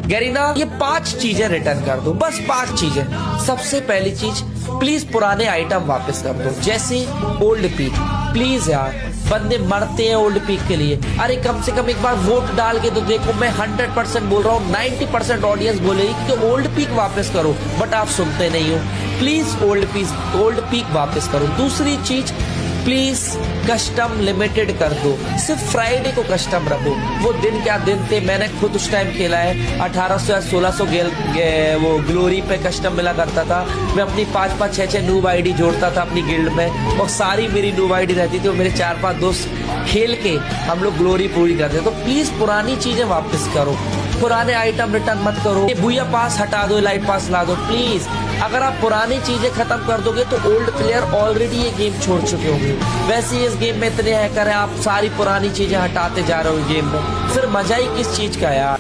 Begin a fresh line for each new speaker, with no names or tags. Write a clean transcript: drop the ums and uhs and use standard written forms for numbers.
Garena ये 5 चीजें return कर दो, बस 5 चीजें। सबसे पहली चीज, प्लीज पुराने आइटम वापस कर दो, जैसे ओल्ड पीक। प्लीज यार, बंदे मरते हैं ओल्ड पीक के लिए। अरे कम से कम एक बार वोट डाल के तो देखो। मैं 100% बोल रहा हूँ, 90% ऑडियंस बोलेगी कि ओल्ड पीक वापस करो, बट आप सुनते नहीं हो। प्लीज ओल्ड पीक वापस करो। दूसरी चीज, प्लीज कस्टम लिमिटेड कर दो, सिर्फ फ्राइडे को कस्टम रखो। वो दिन क्या दिन थे, मैंने खुद उस टाइम खेला है। 1800 या 1600 वो ग्लोरी पे कस्टम मिला करता था। मैं अपनी 5-5, 6-6 नूब आईडी जोड़ता था अपनी गिल्ड में, और सारी मेरी नूब आईडी रहती थी। और मेरे 4-5 दोस्त खेल के हम लोग ग्लोरी पूरी करते। तो प्लीज पुरानी चीजें वापस करो, पुराने आइटम रिटर्न मत करो। बुया पास हटा दो, लाइट पास ला दो प्लीज। अगर आप पुरानी चीजें खत्म कर दोगे तो ओल्ड प्लेयर ऑलरेडी ये गेम छोड़ चुके होंगे। वैसे ही इस गेम में इतने हैकर हैं, आप सारी पुरानी चीजें हटाते जा रहे हो गेम में, फिर मजा ही किस चीज का यार।